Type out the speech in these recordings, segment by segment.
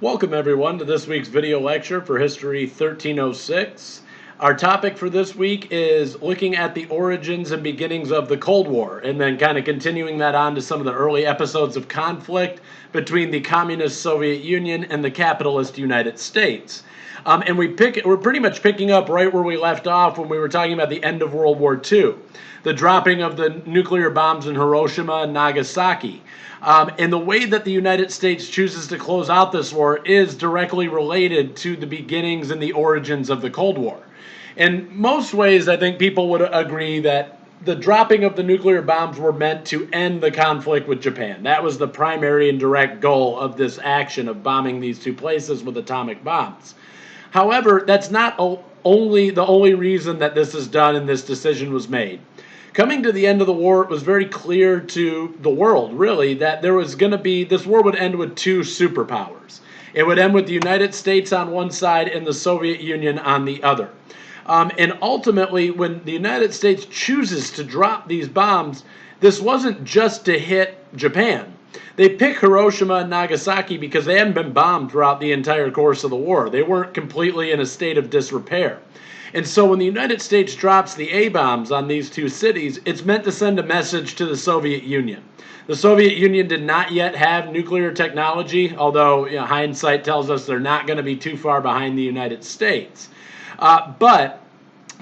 Welcome everyone to this week's video lecture for History 1306. Our topic for this week is looking at the origins and beginnings of the Cold War, and then kind of continuing that on to some of the early episodes of conflict between the communist Soviet Union and the capitalist United States. And we're pretty much picking up right where we left off when we were talking about the end of World War II, the dropping of the nuclear bombs in Hiroshima and Nagasaki. And the way that the United States chooses to close out this war is directly related to the beginnings and the origins of the Cold War. In most ways, I think people would agree that the dropping of the nuclear bombs were meant to end the conflict with Japan. That was the primary and direct goal of this action of bombing these two places with atomic bombs. However, that's not the only reason that this is done and this decision was made. Coming to the end of the war, it was very clear to the world, really, that this war would end with two superpowers. It would end with the United States on one side and the Soviet Union on the other. And ultimately, when the United States chooses to drop these bombs, this wasn't just to hit Japan. They picked Hiroshima and Nagasaki because they hadn't been bombed throughout the entire course of the war. They weren't completely in a state of disrepair. And so when the United States drops the A-bombs on these two cities, it's meant to send a message to the Soviet Union. The Soviet Union did not yet have nuclear technology, although hindsight tells us they're not going to be too far behind the United States. But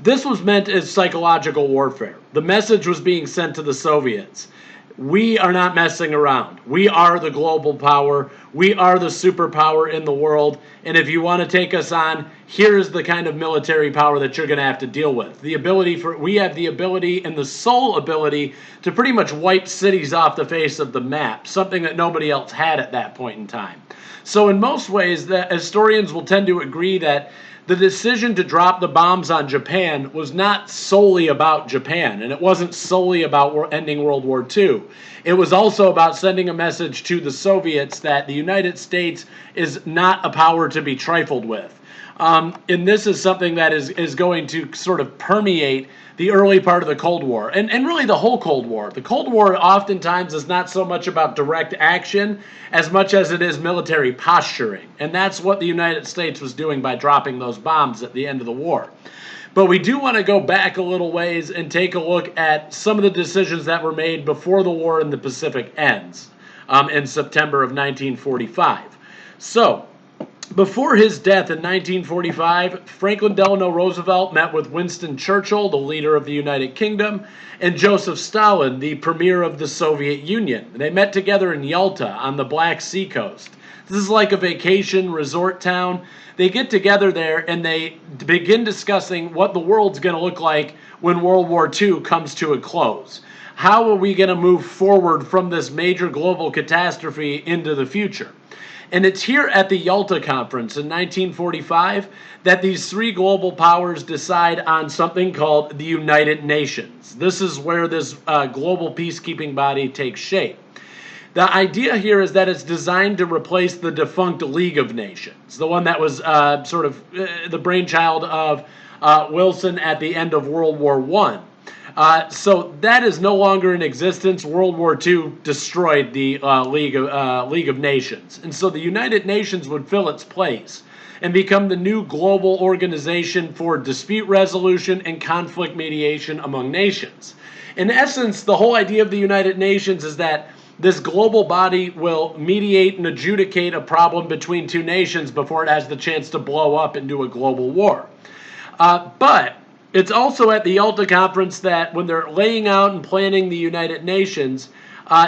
this was meant as psychological warfare. The message was being sent to the Soviets. We are not messing around. We are the global power. We are the superpower in the world. And if you want to take us on, here's the kind of military power that you're going to have to deal with. We have the ability and the sole ability to pretty much wipe cities off the face of the map, something that nobody else had at that point in time. So in most ways, the historians will tend to agree that the decision to drop the bombs on Japan was not solely about Japan, and it wasn't solely about ending World War II. It was also about sending a message to the Soviets that the United States is not a power to be trifled with. And this is something that is going to sort of permeate the early part of the Cold War, and really the whole Cold War. The Cold War oftentimes is not so much about direct action as much as it is military posturing, and that's what the United States was doing by dropping those bombs at the end of the war. But we do want to go back a little ways and take a look at some of the decisions that were made before the war in the Pacific ends in September of 1945. So, before his death in 1945, Franklin Delano Roosevelt met with Winston Churchill, the leader of the United Kingdom, and Joseph Stalin, the premier of the Soviet Union. They met together in Yalta on the Black Sea coast. This is like a vacation resort town. They get together there and they begin discussing what the world's going to look like when World War II comes to a close. How are we going to move forward from this major global catastrophe into the future? And it's here at the Yalta Conference in 1945 that these three global powers decide on something called the United Nations. This is where this global peacekeeping body takes shape. The idea here is that it's designed to replace the defunct League of Nations, the one that was the brainchild of Wilson at the end of World War I. So that is no longer in existence. World War II destroyed the League of Nations. And so the United Nations would fill its place and become the new global organization for dispute resolution and conflict mediation among nations. In essence, the whole idea of the United Nations is that this global body will mediate and adjudicate a problem between two nations before it has the chance to blow up into a global war. But it's also at the Yalta Conference that when they're laying out and planning the United Nations,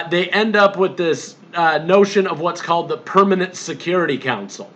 they end up with this notion of what's called the Permanent Security Council.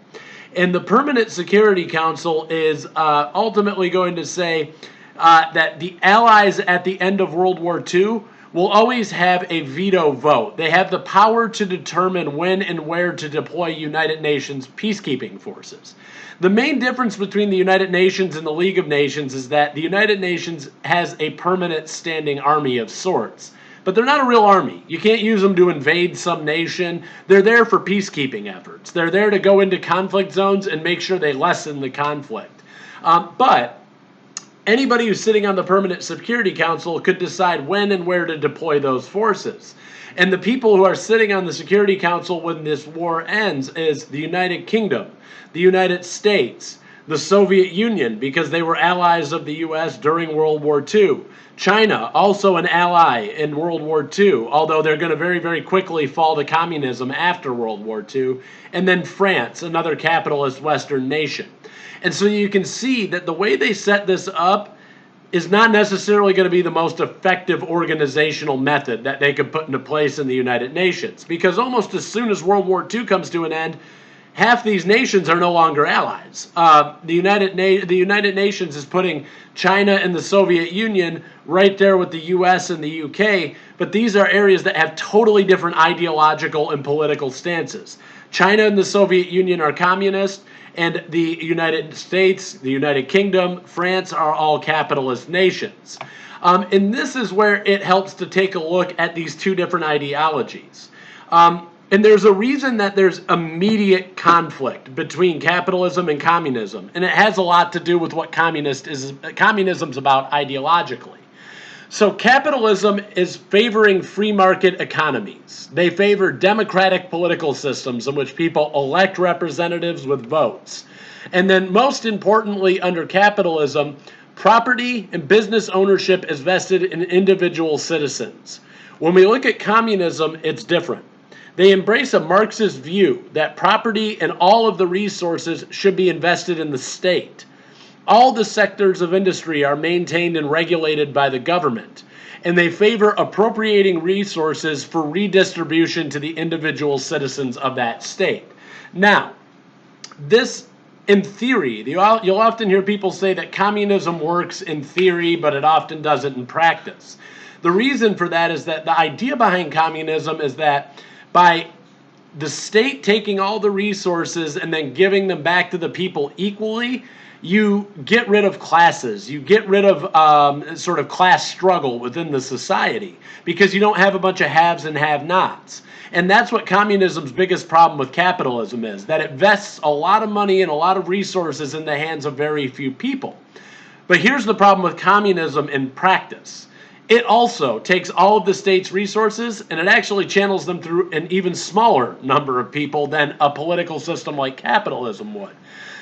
And the Permanent Security Council is ultimately going to say that the Allies at the end of World War II will always have a veto vote. They have the power to determine when and where to deploy United Nations peacekeeping forces. The main difference between the United Nations and the League of Nations is that the United Nations has a permanent standing army of sorts. But they're not a real army. You can't use them to invade some nation. They're there for peacekeeping efforts. They're there to go into conflict zones and make sure they lessen the conflict. But anybody who's sitting on the Permanent Security Council could decide when and where to deploy those forces. And the people who are sitting on the Security Council when this war ends is the United Kingdom, the United States, the Soviet Union, because they were allies of the U.S. during World War II. China, also an ally in World War II, although they're going to very, very quickly fall to communism after World War II. And then France, another capitalist Western nation. And so you can see that the way they set this up is not necessarily going to be the most effective organizational method that they could put into place in the United Nations. Because almost as soon as World War II comes to an end, half these nations are no longer allies. The United Nations is putting China and the Soviet Union right there with the U.S. and the U.K., but these are areas that have totally different ideological and political stances. China and the Soviet Union are communist, and the United States, the United Kingdom, France are all capitalist nations. And this is where it helps to take a look at these two different ideologies. And there's a reason that there's immediate conflict between capitalism and communism, and it has a lot to do with what communism's about ideologically. So capitalism is favoring free market economies. They favor democratic political systems in which people elect representatives with votes. And then most importantly, under capitalism, property and business ownership is vested in individual citizens. When we look at communism, it's different. They embrace a Marxist view that property and all of the resources should be invested in the state. All the sectors of industry are maintained and regulated by the government, and they favor appropriating resources for redistribution to the individual citizens of that state. Now, this, in theory, you'll often hear people say that communism works in theory, but it often doesn't in practice. The reason for that is that the idea behind communism is that by the state taking all the resources and then giving them back to the people equally, you get rid of classes. You get rid of sort of class struggle within the society because you don't have a bunch of haves and have-nots. And that's what communism's biggest problem with capitalism is, that it vests a lot of money and a lot of resources in the hands of very few people. But here's the problem with communism in practice. It also takes all of the state's resources and it actually channels them through an even smaller number of people than a political system like capitalism would.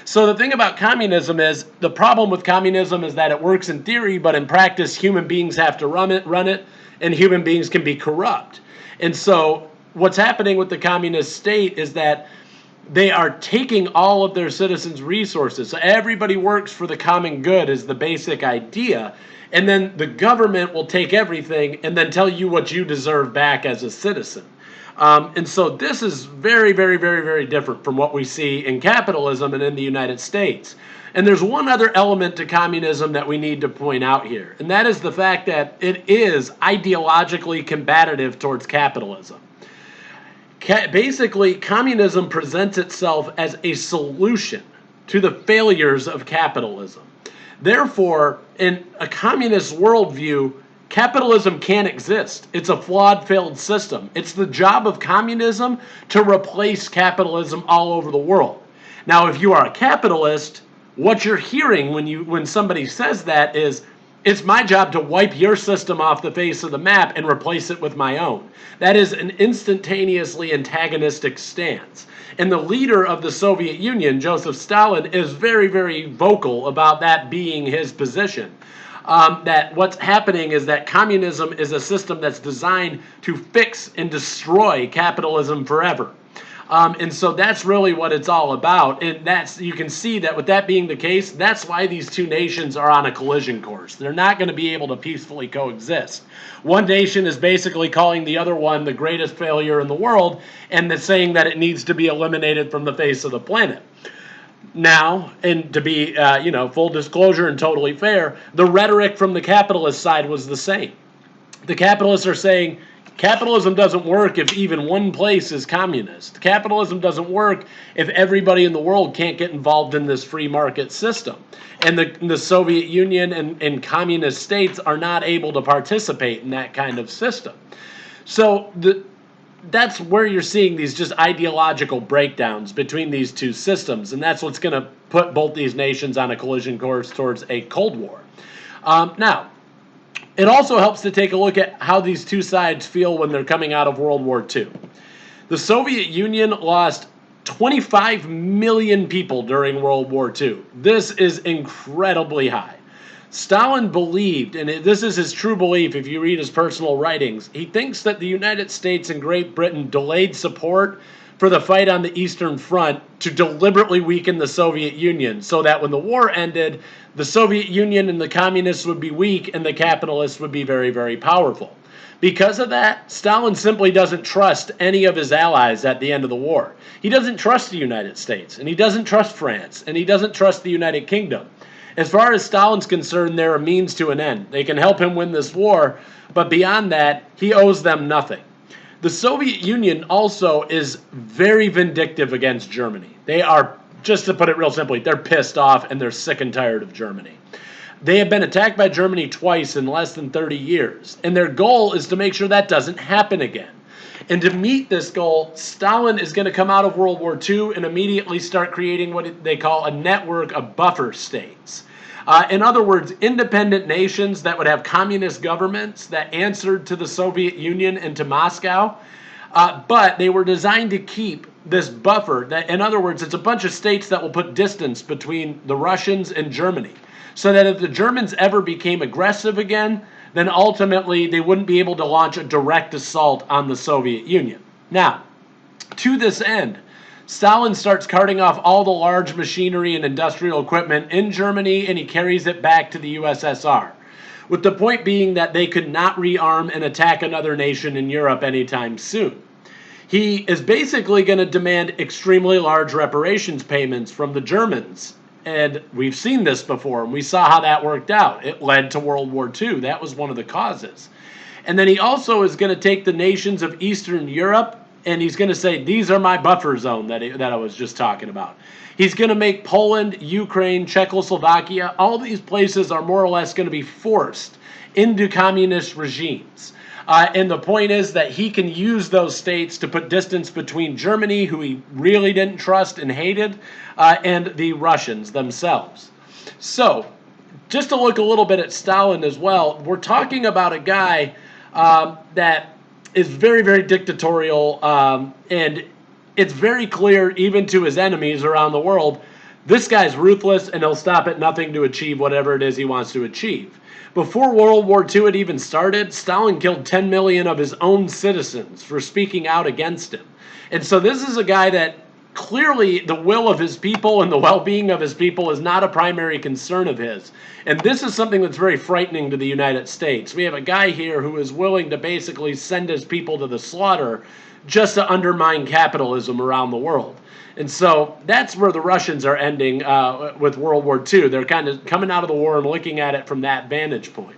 So the thing about communism is, the problem with communism is that it works in theory, but in practice, human beings have to run it, and human beings can be corrupt. And so what's happening with the communist state is that they are taking all of their citizens' resources. So everybody works for the common good is the basic idea. And then the government will take everything and then tell you what you deserve back as a citizen. And so this is very, very, very, very different from what we see in capitalism and in the United States. And there's one other element to communism that we need to point out here, and that is the fact that it is ideologically combative towards capitalism. Basically, communism presents itself as a solution to the failures of capitalism. Therefore, in a communist worldview, capitalism can't exist. It's a flawed, failed system. It's the job of communism to replace capitalism all over the world. Now, if you are a capitalist, what you're hearing when somebody says that is, it's my job to wipe your system off the face of the map and replace it with my own. That is an instantaneously antagonistic stance. And the leader of the Soviet Union, Joseph Stalin, is very, very vocal about that being his position. That what's happening is that communism is a system that's designed to fix and destroy capitalism forever. And so that's really what it's all about. And you can see that with that being the case, that's why these two nations are on a collision course. They're not going to be able to peacefully coexist. One nation is basically calling the other one the greatest failure in the world, and they're saying that it needs to be eliminated from the face of the planet. Now, and to be, full disclosure and totally fair, the rhetoric from the capitalist side was the same. The capitalists are saying, capitalism doesn't work if even one place is communist. Capitalism doesn't work if everybody in the world can't get involved in this free market system. And the Soviet Union and communist states are not able to participate in that kind of system. So that's where you're seeing these just ideological breakdowns between these two systems. And that's what's going to put both these nations on a collision course towards a Cold War. Now, It also helps to take a look at how these two sides feel when they're coming out of World War II. The Soviet Union lost 25 million people during World War II. This is incredibly high. Stalin believed, and this is his true belief if you read his personal writings, he thinks that the United States and Great Britain delayed support for the fight on the Eastern Front to deliberately weaken the Soviet Union so that when the war ended, the Soviet Union and the communists would be weak and the capitalists would be very, very powerful. Because of that, Stalin simply doesn't trust any of his allies at the end of the war. He doesn't trust the United States, and he doesn't trust France, and he doesn't trust the United Kingdom. As far as Stalin's concerned, they're a means to an end. They can help him win this war, but beyond that, he owes them nothing. The Soviet Union also is very vindictive against Germany. They are, just to put it real simply, they're pissed off and they're sick and tired of Germany. They have been attacked by Germany twice in less than 30 years, and their goal is to make sure that doesn't happen again. And to meet this goal, Stalin is going to come out of World War II and immediately start creating what they call a network of buffer states. In other words, independent nations that would have communist governments that answered to the Soviet Union and to Moscow, but they were designed to keep this buffer. That, in other words, it's a bunch of states that will put distance between the Russians and Germany, so that if the Germans ever became aggressive again, then ultimately they wouldn't be able to launch a direct assault on the Soviet Union. Now, to this end, Stalin starts carting off all the large machinery and industrial equipment in Germany, and he carries it back to the USSR, with the point being that they could not rearm and attack another nation in Europe anytime soon. He is basically going to demand extremely large reparations payments from the Germans. And we've seen this before, and we saw how that worked out. It led to World War II. That was one of the causes. And then he also is going to take the nations of Eastern Europe, and he's going to say, these are my buffer zone that I was just talking about. He's going to make Poland, Ukraine, Czechoslovakia, all these places are more or less going to be forced into communist regimes. And the point is that he can use those states to put distance between Germany, who he really didn't trust and hated, and the Russians themselves. So, just to look a little bit at Stalin as well, we're talking about a guy that is very, very dictatorial, and it's very clear even to his enemies around the world, this guy's ruthless and he'll stop at nothing to achieve whatever it is he wants to achieve. Before World War II had even started, Stalin killed 10 million of his own citizens for speaking out against him. And so this is a guy that clearly the will of his people and the well-being of his people is not a primary concern of his. And this is something that's very frightening to the United States. We have a guy here who is willing to basically send his people to the slaughter just to undermine capitalism around the world. And so that's where the Russians are ending with World War II. They're kind of coming out of the war and looking at it from that vantage point.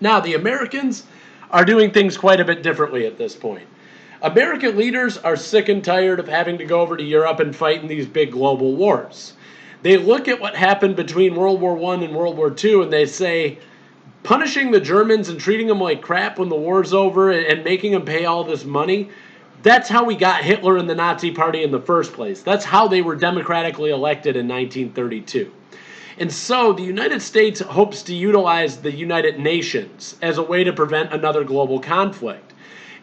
Now, the Americans are doing things quite a bit differently at this point. American leaders are sick and tired of having to go over to Europe and fight in these big global wars. They look at what happened between World War I and World War II and they say, punishing the Germans and treating them like crap when the war's over and making them pay all this money, that's how we got Hitler and the Nazi Party in the first place. That's how they were democratically elected in 1932. And so the United States hopes to utilize the United Nations as a way to prevent another global conflict.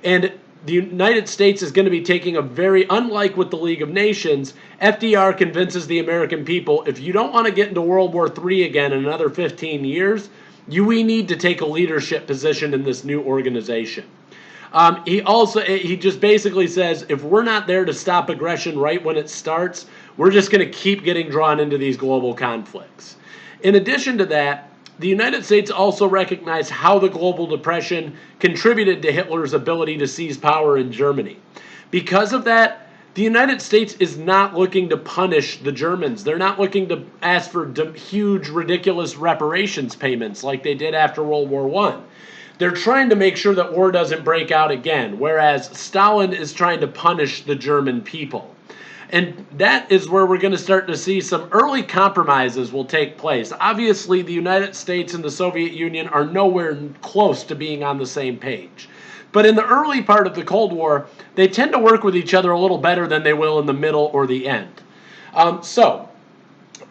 And the United States is going to be taking a very, unlike with the League of Nations, FDR convinces the American people, if you don't want to get into World War III again in another 15 years, we need to take a leadership position in this new organization. He just basically says, if we're not there to stop aggression right when it starts, we're just going to keep getting drawn into these global conflicts. In addition to that, the United States also recognized how the global depression contributed to Hitler's ability to seize power in Germany. Because of that, the United States is not looking to punish the Germans. They're not looking to ask for huge, ridiculous reparations payments like they did after World War I. They're trying to make sure that war doesn't break out again, whereas Stalin is trying to punish the German people. And that is where we're going to start to see some early compromises will take place. Obviously, the United States and the Soviet Union are nowhere close to being on the same page. But in the early part of the Cold War, they tend to work with each other a little better than they will in the middle or the end. So,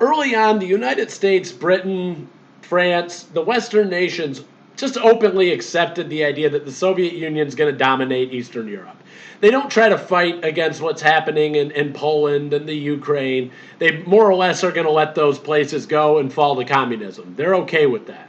early on, the United States, Britain, France, the Western nations just openly accepted the idea that the Soviet Union is going to dominate Eastern Europe. They don't try to fight against what's happening in Poland and the Ukraine. They more or less are going to let those places go and fall to communism. They're okay with that.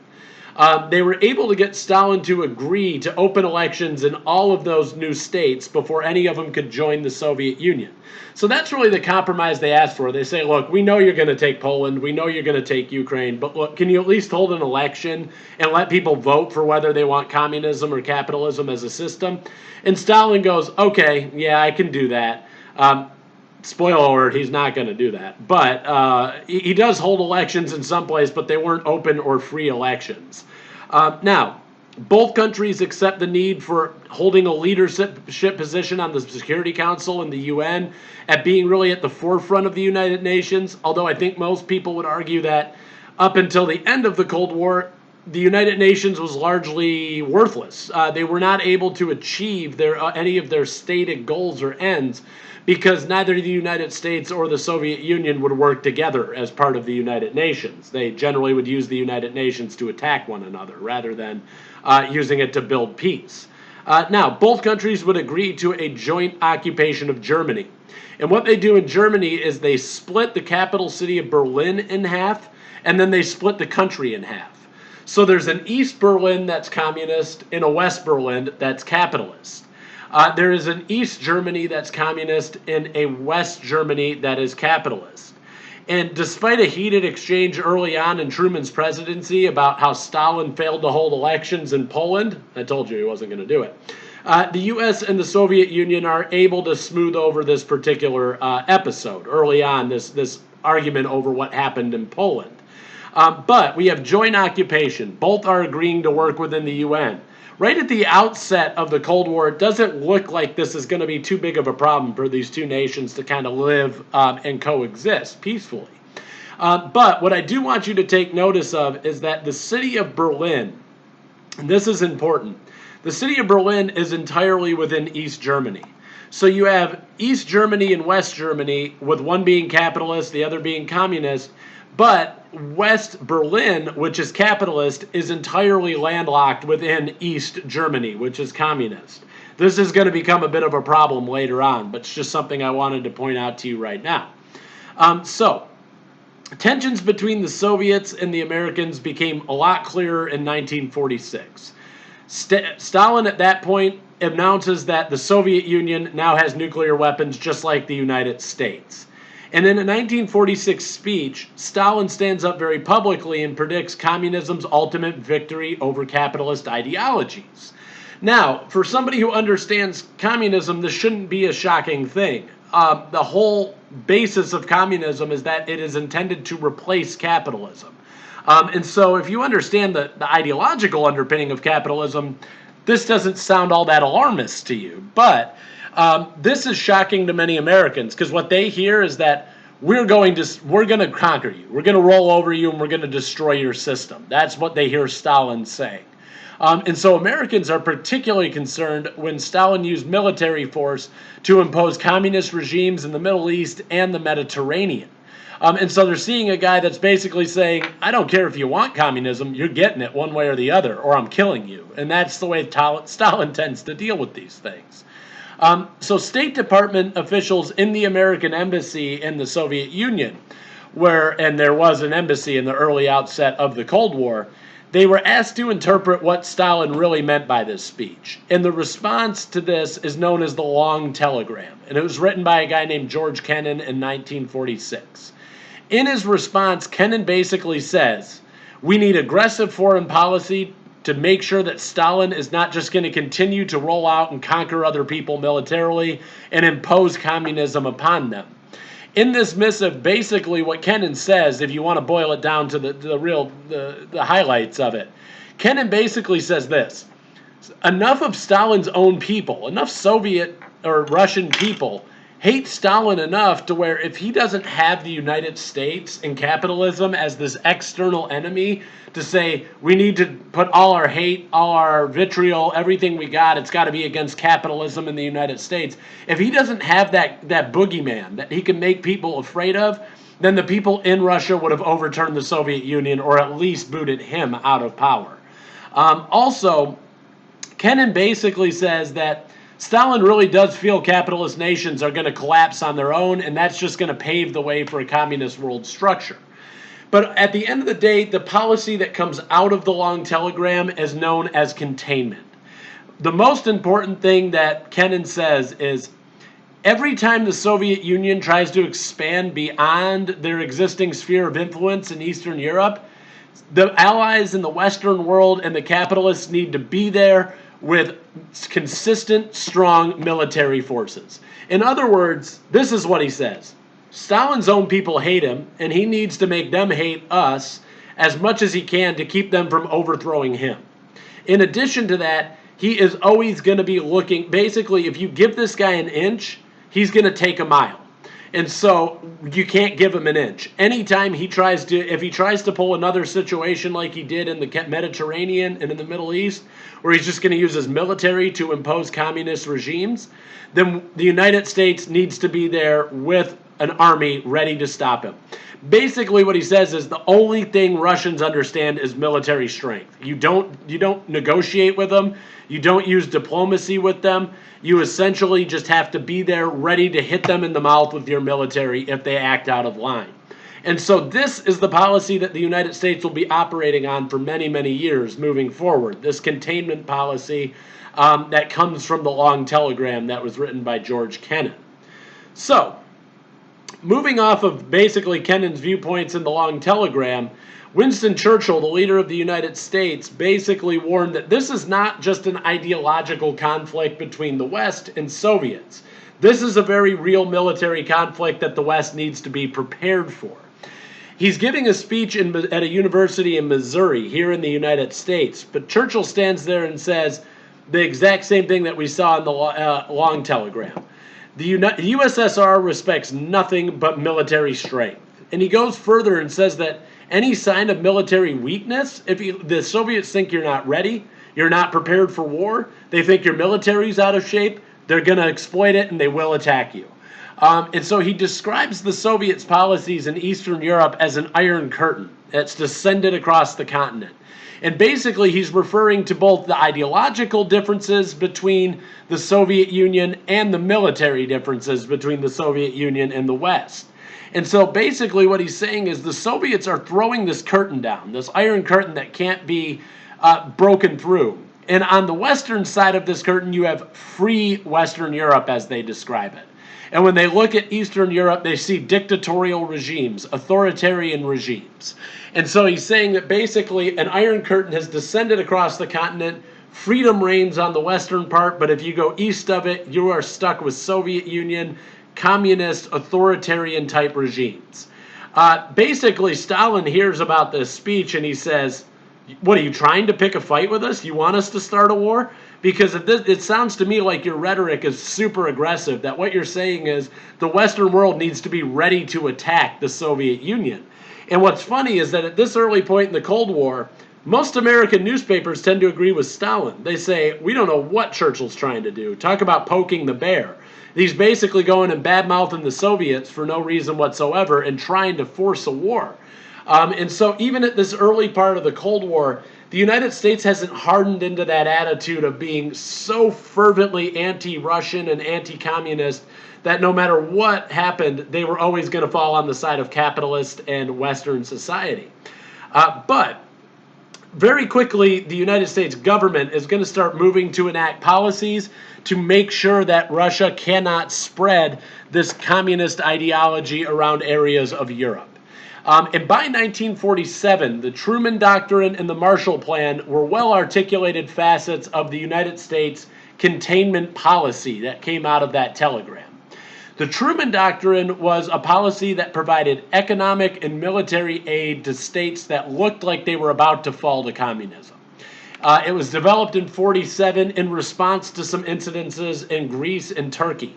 They were able to get Stalin to agree to open elections in all of those new states before any of them could join the Soviet Union. So that's really the compromise they asked for. They say, look, we know you're going to take Poland, we know you're going to take Ukraine, but look, can you at least hold an election and let people vote for whether they want communism or capitalism as a system? And Stalin goes, okay, yeah, I can do that. Spoiler alert, he's not going to do that. But he does hold elections in some place, but they weren't open or free elections. Now, both countries accept the need for holding a leadership position on the Security Council and the UN, at being really at the forefront of the United Nations, although I think most people would argue that up until the end of the Cold War, the United Nations was largely worthless. They were not able to achieve any of their stated goals or ends because neither the United States or the Soviet Union would work together as part of the United Nations. They generally would use the United Nations to attack one another rather than using it to build peace. Now, both countries would agree to a joint occupation of Germany. And what they do in Germany is they split the capital city of Berlin in half, and then they split the country in half. So there's an East Berlin that's communist and a West Berlin that's capitalist. There is an East Germany that's communist and a West Germany that is capitalist. And despite a heated exchange early on in Truman's presidency about how Stalin failed to hold elections in Poland, I told you he wasn't going to do it, the U.S. and the Soviet Union are able to smooth over this particular episode early on, this argument over what happened in Poland. But we have joint occupation. Both are agreeing to work within the UN. Right at the outset of the Cold War, it doesn't look like this is going to be too big of a problem for these two nations to kind of live and coexist peacefully. But what I do want you to take notice of is that the city of Berlin, and this is important, the city of Berlin is entirely within East Germany. So you have East Germany and West Germany, with one being capitalist, the other being communist, but West Berlin, which is capitalist, is entirely landlocked within East Germany, which is communist. This is going to become a bit of a problem later on, but it's just something I wanted to point out to you right now. So, tensions between the Soviets and the Americans became a lot clearer in 1946. Stalin at that point announces that the Soviet Union now has nuclear weapons just like the United States. And in a 1946 speech, Stalin stands up very publicly and predicts communism's ultimate victory over capitalist ideologies. Now, for somebody who understands communism, this shouldn't be a shocking thing. The whole basis of communism is that it is intended to replace capitalism. And so if you understand the ideological underpinning of capitalism, this doesn't sound all that alarmist to you. But this is shocking to many Americans because what they hear is that we're going to conquer you, we're going to roll over you, and we're going to destroy your system. That's what they hear Stalin saying. And so Americans are particularly concerned when Stalin used military force to impose communist regimes in the Middle East and the Mediterranean. And so they're seeing a guy that's basically saying, I don't care if you want communism, you're getting it one way or the other, or I'm killing you. And that's the way Stalin tends to deal with these things. So State Department officials in the American embassy in the Soviet Union, and there was an embassy in the early outset of the Cold War, they were asked to interpret what Stalin really meant by this speech. And the response to this is known as the Long Telegram. And it was written by a guy named George Kennan in 1946. In his response, Kennan basically says, we need aggressive foreign policy to make sure that Stalin is not just going to continue to roll out and conquer other people militarily and impose communism upon them. In this missive, basically what Kennan says, if you want to boil it down to the highlights of it, Kennan basically says this: enough of Stalin's own people, enough Soviet or Russian people hate Stalin enough to where if he doesn't have the United States and capitalism as this external enemy to say we need to put all our hate, all our vitriol, everything we got, it's got to be against capitalism in the United States. If he doesn't have that boogeyman that he can make people afraid of, then the people in Russia would have overturned the Soviet Union or at least booted him out of power. Also, Kennan basically says that Stalin really does feel capitalist nations are going to collapse on their own, and that's just going to pave the way for a communist world structure. But at the end of the day, the policy that comes out of the long telegram is known as containment. The most important thing that Kennan says is every time the Soviet Union tries to expand beyond their existing sphere of influence in Eastern Europe, the allies in the Western world and the capitalists need to be there with consistent, strong military forces. In other words, this is what he says. Stalin's own people hate him, and he needs to make them hate us as much as he can to keep them from overthrowing him. In addition to that, he is always going to be looking, basically, if you give this guy an inch, he's going to take a mile. And so you can't give him an inch. Anytime he tries to, if he tries to pull another situation like he did in the Mediterranean and in the Middle East, where he's just going to use his military to impose communist regimes, then the United States needs to be there with an army ready to stop him. Basically what he says is the only thing Russians understand is military strength. You don't negotiate with them. You don't use diplomacy with them. You essentially just have to be there ready to hit them in the mouth with your military if they act out of line. And so this is the policy that the United States will be operating on for many, many years moving forward. This containment policy that comes from the long telegram that was written by George Kennan. So, moving off of basically Kennan's viewpoints in the long telegram, Winston Churchill, the leader of the United States, basically warned that this is not just an ideological conflict between the West and Soviets. This is a very real military conflict that the West needs to be prepared for. He's giving a speech at a university in Missouri here in the United States, but Churchill stands there and says the exact same thing that we saw in the long telegram. The USSR respects nothing but military strength. And he goes further and says that any sign of military weakness, if the Soviets think you're not ready, you're not prepared for war, they think your military's out of shape, they're going to exploit it and they will attack you. And so he describes the Soviets' policies in Eastern Europe as an iron curtain that's descended across the continent. And basically, he's referring to both the ideological differences between the Soviet Union and the military differences between the Soviet Union and the West. And so basically what he's saying is the Soviets are throwing this curtain down, this iron curtain that can't be broken through. And on the Western side of this curtain, you have free Western Europe, as they describe it. And when they look at Eastern Europe, they see dictatorial regimes, authoritarian regimes. And so he's saying that basically an iron curtain has descended across the continent. Freedom reigns on the western part, but if you go east of it, you are stuck with Soviet Union, communist, authoritarian type regimes. Basically, Stalin hears about this speech and he says, what, are you trying to pick a fight with us? You want us to start a war? Because it sounds to me like your rhetoric is super aggressive, that what you're saying is the Western world needs to be ready to attack the Soviet Union. And what's funny is that at this early point in the Cold War, most American newspapers tend to agree with Stalin. They say, we don't know what Churchill's trying to do. Talk about poking the bear. He's basically going and bad-mouthing the Soviets for no reason whatsoever and trying to force a war. And so even at this early part of the Cold War, the United States hasn't hardened into that attitude of being so fervently anti-Russian and anti-communist that no matter what happened, they were always going to fall on the side of capitalist and Western society. But very quickly, the United States government is going to start moving to enact policies to make sure that Russia cannot spread this communist ideology around areas of Europe. And by 1947, the Truman Doctrine and the Marshall Plan were well-articulated facets of the United States containment policy that came out of that telegram. The Truman Doctrine was a policy that provided economic and military aid to states that looked like they were about to fall to communism. It was developed in 1947 in response to some incidences in Greece and Turkey.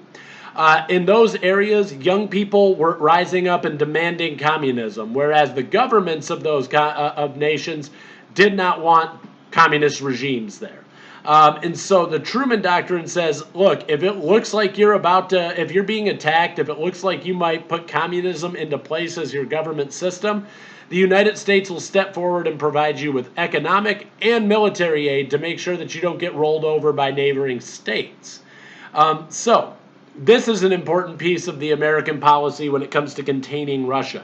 In those areas, young people were rising up and demanding communism, whereas the governments of those of nations did not want communist regimes there. And so the Truman Doctrine says, look, if it looks like if you're being attacked, if it looks like you might put communism into place as your government system, the United States will step forward and provide you with economic and military aid to make sure that you don't get rolled over by neighboring states. So this is an important piece of the American policy when it comes to containing Russia.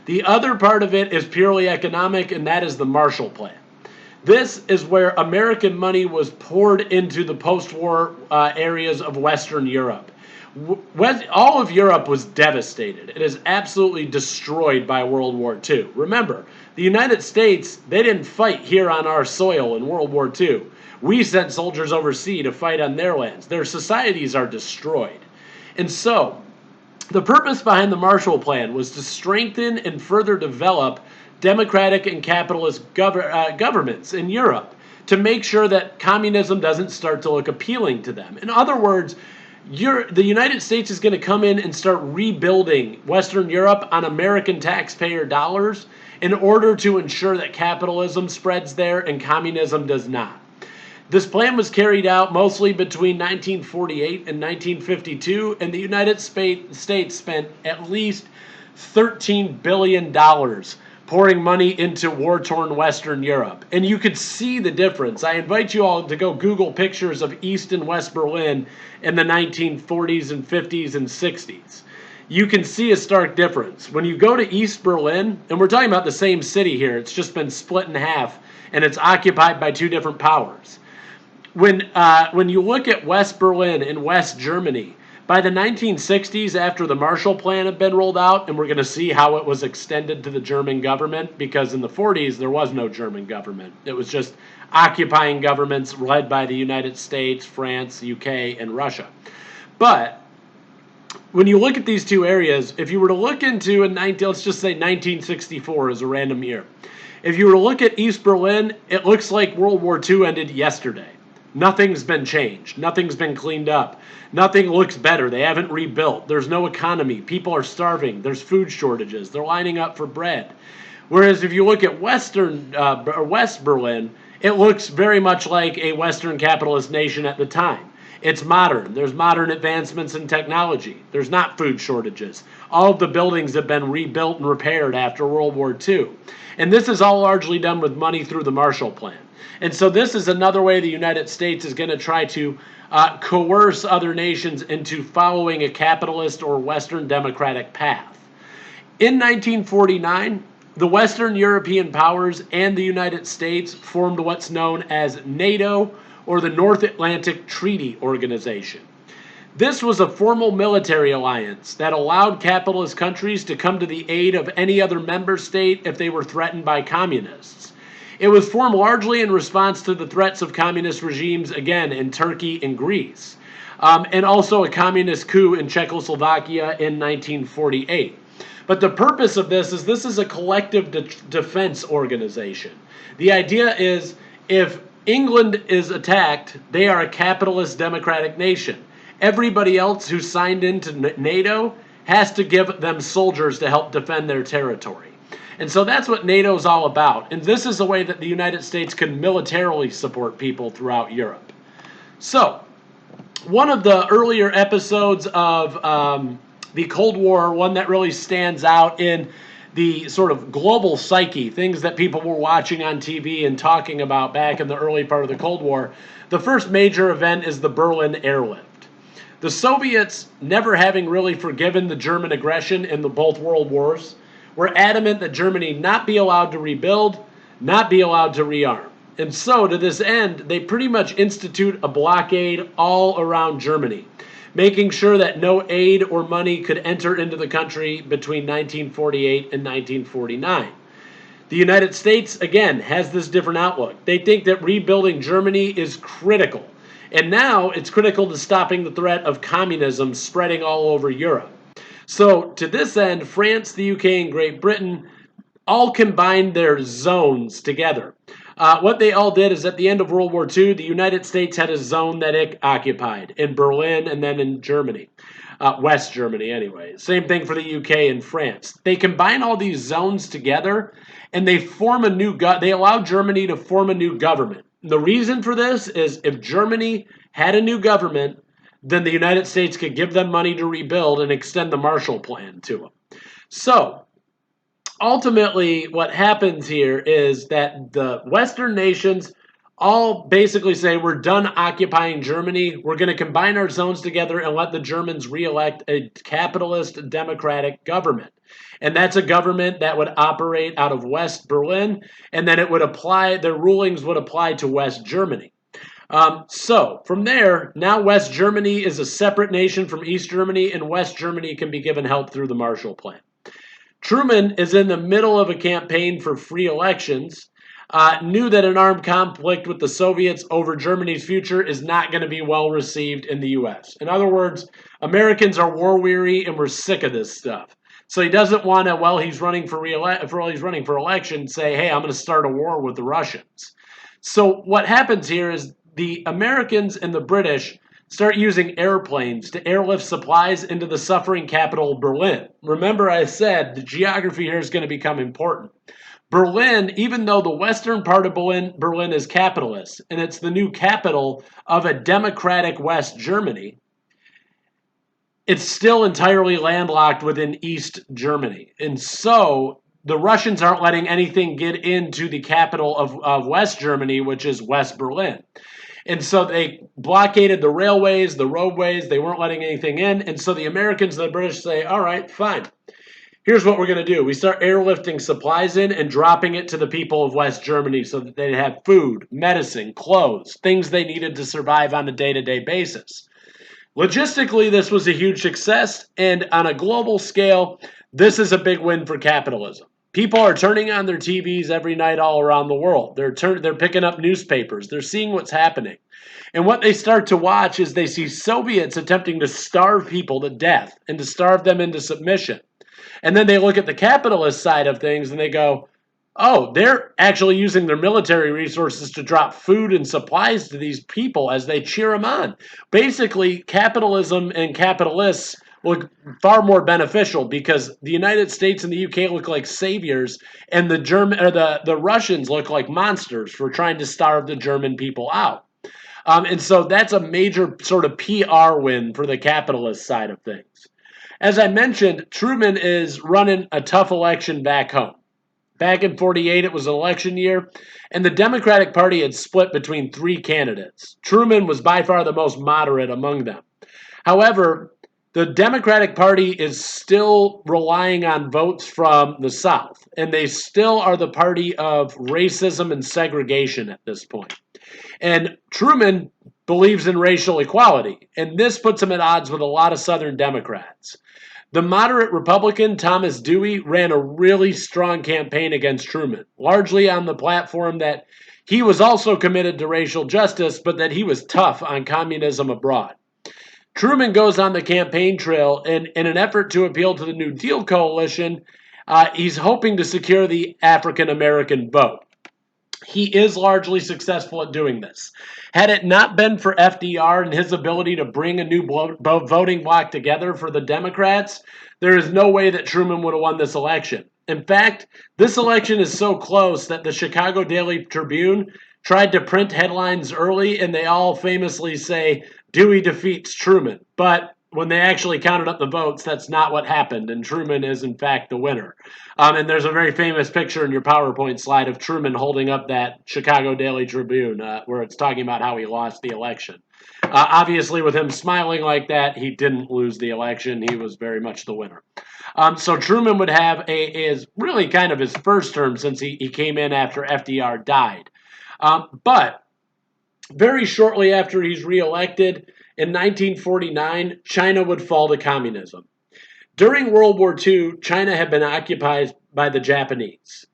The other part of it is purely economic, and that is the Marshall Plan. This is where American money was poured into the post-war areas of Western Europe. All of Europe was devastated. It is absolutely destroyed by World War II. Remember, the United States, they didn't fight here on our soil in World War II. We sent soldiers overseas to fight on their lands. Their societies are destroyed. And so, the purpose behind the Marshall Plan was to strengthen and further develop democratic and capitalist governments in Europe to make sure that communism doesn't start to look appealing to them. In other words, the United States is going to come in and start rebuilding Western Europe on American taxpayer dollars in order to ensure that capitalism spreads there and communism does not. This plan was carried out mostly between 1948 and 1952, and the United States spent at least $13 billion pouring money into war-torn Western Europe. And you could see the difference. I invite you all to go Google pictures of East and West Berlin in the 1940s and 50s and 60s. You can see a stark difference. When you go to East Berlin, and we're talking about the same city here, it's just been split in half, and it's occupied by two different powers. When you look at West Berlin and West Germany, by the 1960s, after the Marshall Plan had been rolled out, and we're going to see how it was extended to the German government, because in the 40s, there was no German government. It was just occupying governments led by the United States, France, UK, and Russia. But when you look at these two areas, if you were to look into, let's just say 1964 as a random year. If you were to look at East Berlin, it looks like World War II ended yesterday. Nothing's been changed. Nothing's been cleaned up. Nothing looks better. They haven't rebuilt. There's no economy. People are starving. There's food shortages. They're lining up for bread. Whereas if you look at West Berlin, it looks very much like a Western capitalist nation at the time. It's modern. There's modern advancements in technology. There's not food shortages. All of the buildings have been rebuilt and repaired after World War II. And this is all largely done with money through the Marshall Plan. And so this is another way the United States is going to try to coerce other nations into following a capitalist or Western democratic path. In 1949, the Western European powers and the United States formed what's known as NATO, or the North Atlantic Treaty Organization. This was a formal military alliance that allowed capitalist countries to come to the aid of any other member state if they were threatened by communists. It was formed largely in response to the threats of communist regimes, again, in Turkey and Greece, and also a communist coup in Czechoslovakia in 1948. But the purpose of this is a collective defense organization. The idea is if England is attacked, they are a capitalist democratic nation. Everybody else who signed into NATO has to give them soldiers to help defend their territory. And so that's what NATO is all about. And this is a way that the United States can militarily support people throughout Europe. So, one of the earlier episodes of the Cold War, one that really stands out in the sort of global psyche, things that people were watching on TV and talking about back in the early part of the Cold War, the first major event is the Berlin airlift. The Soviets, never having really forgiven the German aggression in both world wars, were adamant that Germany not be allowed to rebuild, not be allowed to rearm. And so, to this end, they pretty much institute a blockade all around Germany, making sure that no aid or money could enter into the country between 1948 and 1949. The United States, again, has this different outlook. They think that rebuilding Germany is critical. And now it's critical to stopping the threat of communism spreading all over Europe. So to this end, France, the UK, and Great Britain all combined their zones together. What they all did is at the end of World War II, the United States had a zone that it occupied in Berlin and then in Germany, West Germany anyway. Same thing for the UK and France. They combine all these zones together and they form they allow Germany to form a new government. The reason for this is if Germany had a new government, then the United States could give them money to rebuild and extend the Marshall Plan to them. So ultimately, what happens here is that the Western nations all basically say we're done occupying Germany. We're going to combine our zones together and let the Germans re-elect a capitalist democratic government. And that's a government that would operate out of West Berlin, and then it would apply, their rulings would apply to West Germany. So from there, now West Germany is a separate nation from East Germany, and West Germany can be given help through the Marshall Plan. Truman is in the middle of a campaign for free elections, knew that an armed conflict with the Soviets over Germany's future is not going to be well received in the U.S. In other words, Americans are war weary and we're sick of this stuff. So he doesn't want to, while he's running for election, say, hey, I'm going to start a war with the Russians. So what happens here is the Americans and the British start using airplanes to airlift supplies into the suffering capital, Berlin. Remember, I said the geography here is going to become important. Berlin, even though the western part of Berlin is capitalist, and it's the new capital of a democratic West Germany, it's still entirely landlocked within East Germany. And so the Russians aren't letting anything get into the capital of West Germany, which is West Berlin. And so they blockaded the railways, the roadways. They weren't letting anything in. And so the Americans and the British say, all right, fine. Here's what we're going to do. We start airlifting supplies in and dropping it to the people of West Germany so that they'd have food, medicine, clothes, things they needed to survive on a day-to-day basis. Logistically, this was a huge success. And on a global scale, this is a big win for capitalism. People are turning on their TVs every night all around the world. They're picking up newspapers. They're seeing what's happening. And what they start to watch is they see Soviets attempting to starve people to death and to starve them into submission. And then they look at the capitalist side of things and they go, oh, they're actually using their military resources to drop food and supplies to these people as they cheer them on. Basically, capitalism and capitalists look far more beneficial because the United States and the UK look like saviors, and the Russians look like monsters for trying to starve the German people out. And so that's a major sort of PR win for the capitalist side of things. As I mentioned, Truman is running a tough election back home. Back in 48, it was an election year, and the Democratic Party had split between three candidates. Truman was by far the most moderate among them. However, the Democratic Party is still relying on votes from the South, and they still are the party of racism and segregation at this point. And Truman believes in racial equality, and this puts him at odds with a lot of Southern Democrats. The moderate Republican, Thomas Dewey, ran a really strong campaign against Truman, largely on the platform that he was also committed to racial justice, but that he was tough on communism abroad. Truman goes on the campaign trail, and in an effort to appeal to the New Deal coalition, he's hoping to secure the African American vote. He is largely successful at doing this. Had it not been for FDR and his ability to bring a new voting bloc together for the Democrats, there is no way that Truman would have won this election. In fact, this election is so close that the Chicago Daily Tribune tried to print headlines early, and they all famously say, Dewey defeats Truman. But when they actually counted up the votes, that's not what happened, and Truman is, in fact, the winner. And there's a very famous picture in your PowerPoint slide of Truman holding up that Chicago Daily Tribune where it's talking about how he lost the election. Obviously, with him smiling like that, he didn't lose the election. He was very much the winner. So Truman would have is really kind of his first term since he came in after FDR died. But very shortly after he's reelected, in 1949, China would fall to communism. During World War II, China had been occupied by the Japanese,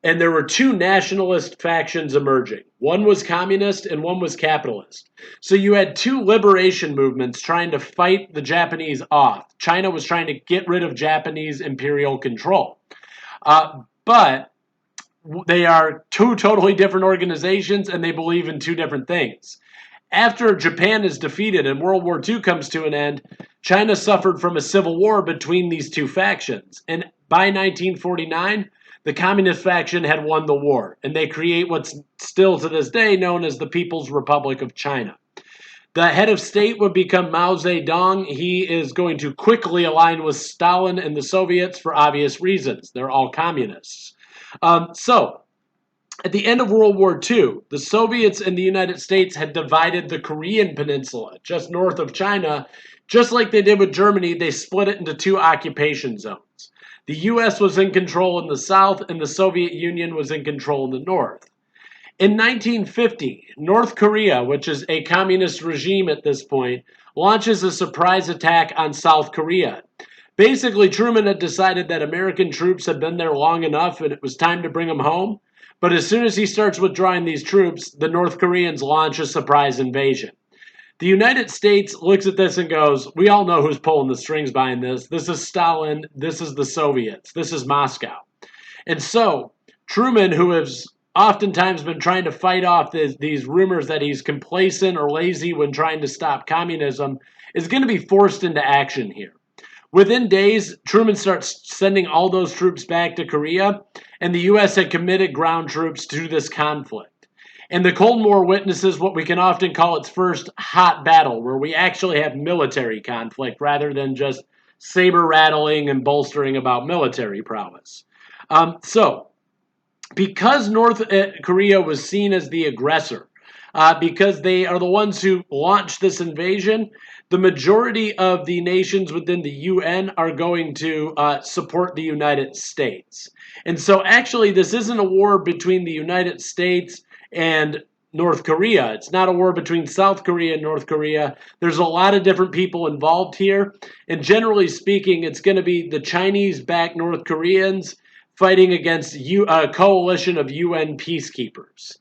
and there were two nationalist factions emerging. One was communist and one was capitalist. So you had two liberation movements trying to fight the Japanese off. China was trying to get rid of Japanese imperial control. But they are two totally different organizations, and they believe in two different things. After Japan is defeated and World War II comes to an end, China suffered from a civil war between these two factions. And by 1949, the communist faction had won the war, and they create what's still to this day known as the People's Republic of China. The head of state would become Mao Zedong. He is going to quickly align with Stalin and the Soviets for obvious reasons. They're all communists. So, at the end of World War II, the Soviets and the United States had divided the Korean peninsula just north of China. Just like they did with Germany, they split it into two occupation zones. The U.S. was in control in the south, and the Soviet Union was in control in the north. In 1950, North Korea, which is a communist regime at this point, launches a surprise attack on South Korea. Basically, Truman had decided that American troops had been there long enough and it was time to bring them home. But as soon as he starts withdrawing these troops, the North Koreans launch a surprise invasion. The United States looks at this and goes, we all know who's pulling the strings behind this. This is Stalin. This is the Soviets. This is Moscow. And so Truman, who has oftentimes been trying to fight off these rumors that he's complacent or lazy when trying to stop communism, is going to be forced into action here. Within days, Truman starts sending all those troops back to Korea, and the U.S. had committed ground troops to this conflict. And the Cold War witnesses what we can often call its first hot battle, where we actually have military conflict rather than just saber rattling and bolstering about military prowess. Because North Korea was seen as the aggressor, because they are the ones who launched this invasion, the majority of the nations within the UN are going to support the United States. And so actually this isn't a war between the United States and North Korea. It's not a war between South Korea and North Korea. There's a lot of different people involved here. And generally speaking, it's going to be the Chinese-backed North Koreans fighting against a coalition of UN peacekeepers.